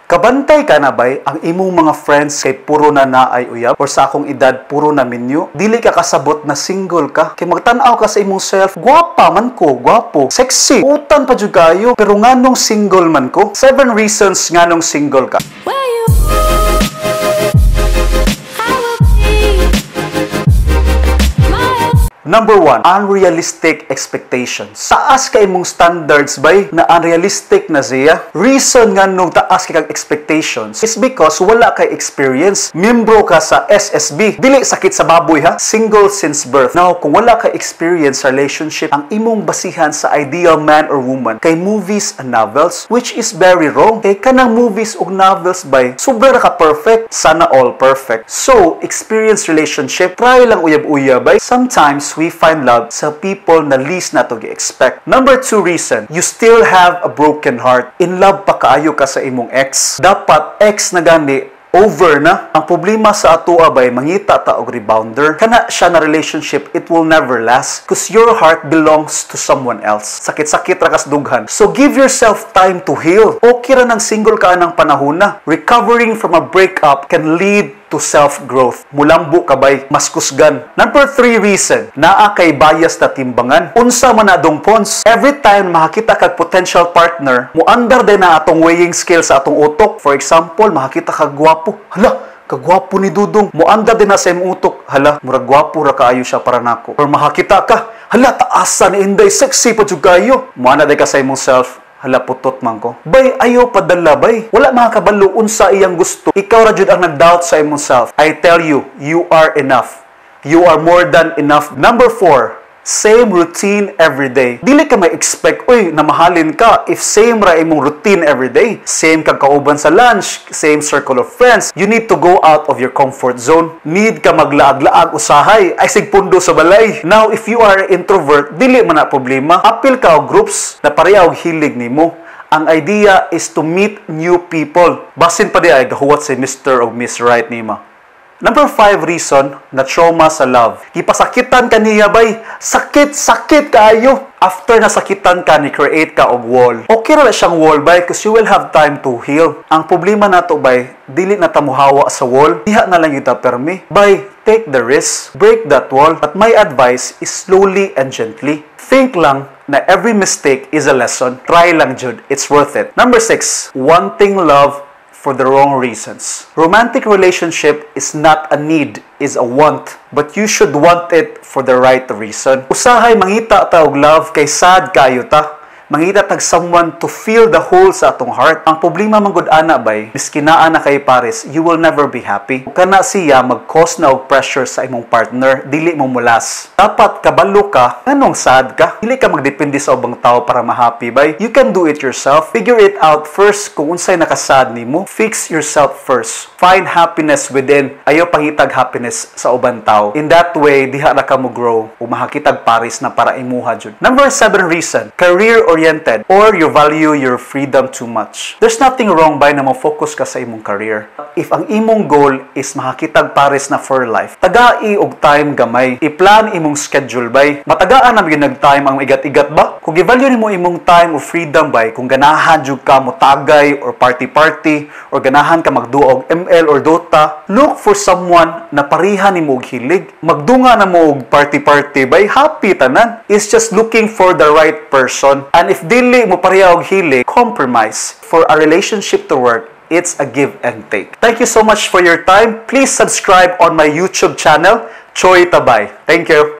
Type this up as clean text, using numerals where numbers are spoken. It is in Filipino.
Kabantay ka na bay ang imong mga friends kay puro na naay uyab or sa akong edad puro na minyo? Dili ka kasabot na single ka. Kay magtan-aw ka sa imong self, gwapa man ko, gwapo, sexy, utan pa jud kayo, pero nganong single man ko? 7 reasons nganong single ka. Number 1, unrealistic expectations. Taas kay imong standards bay na unrealistic na siya. Reason nga nung taas kay kag expectations is because wala kay experience. Membro ka sa SSB. Dili sakit sa baboy ha. Single since birth. Now, kung wala kay experience sa relationship, ang imong basihan sa ideal man or woman kay movies and novels, which is very wrong. Kay kanang movies ug novels bay, sobra ka perfect. Sana all perfect. So, experience relationship, try lang uyab-uyab bay. Sometimes we find love sa people na least na to expect. Number 2 reason, you still have a broken heart. In love pa kaayo ka sa imong ex. Dapat ex na gani, over na. Ang problema sa atoa bay, mangita ta og rebounder. Kana siya na relationship, it will never last. Because your heart belongs to someone else. Sakit-sakit rakas dughan. So give yourself time to heal. Okay ra nang single ka ng panahon na. Recovering from a breakup can lead to self-growth. Mulambo kabay, mas kusgan. Number 3 reason, naa kay bias na timbangan. Unsa man adong pons. Every time makakita kag potential partner, muandar din na atong weighing scale sa atong utok. For example, makakita kag gwapo. Hala, kagwapo ni Dudong. Muandar din na sa imong utok. Hala, murag gwapo ra kaayo siya para nako. Or makakita ka, hala, taasan ni Inday, sexy pa jud kayo. Muana day ka sa imong self, hala, putot man ko. Bay, ayaw padala, bay. Wala mga kabalo, unsa iyang gusto. Ikaw ra jud ang nag-doubt sa imong self. I tell you, you are enough. You are more than enough. Number 4, same routine every day. Dili ka may expect, uy, namahalin ka if same ra imong routine every day. Same kag kauban sa lunch, same circle of friends. You need to go out of your comfort zone. Need ka maglaag-laag usahay, ay sigpundo sa balay. Now, if you are introvert, dili man na problema. Apil ka og groups na pareha og hilig nimo. Ang idea is to meet new people. Basin pa di ay gahuwat si Mr. o Miss Right nima. Number 5 reason na trauma sa love. Ipasakitan ka niya bay. Sakit kaayo. After nasakitan ka, ni-create ka og wall. Okay ra siyang wall bay because you will have time to heal. Ang problema nato bay, dili na ta mohawa sa wall. Diha na lang kita permi. Bay, take the risk. Break that wall. But my advice is slowly and gently. Think lang na every mistake is a lesson. Try lang jud. It's worth it. Number 6, wanting love for the wrong reasons. Romantic relationship is not a need, is a want. But you should want it for the right reason. Usahay mangita ta og love kay sad kayo ta. Mangita tag someone to fill the hole sa atong heart. Ang problema manggod ana bay, miski naa na kay pares, you will never be happy. Kana siya mag-cause na og pressure sa imong partner, dili mo mulas. Dapat kabalo ka, nganong sad ka? Dili ka magdepende sa ubang tao para ma-happy bay. You can do it yourself. Figure it out first kung unsay nakasad nimo. Fix yourself first. Find happiness within. Ayaw pangitag happiness sa ubang tao. In that way, diha na ka mo grow o mahakitag pares na para imuha jud. Number 7 reason, career-oriented or you value your freedom too much. There's nothing wrong by na mo-focus ka sa imong career. If ang imong goal is makakitag pares na for life, tagai og time gamay. I-plan imong schedule bay. Matagaan na gyud time ang igat-igat ba? Kung i-value nimo imong time o freedom bay, kung ganahan jud ka mo tagay or party or ganahan ka magduo og ML or Dota, look for someone na pareha nimo og hilig. Magdunga na mo og party bay, happy tanan. It's just looking for the right person. And if dili mo pareha og hilig, compromise. For a relationship to work, it's a give and take. Thank you so much for your time. Please subscribe on my YouTube channel, Choy Tabay. Thank you.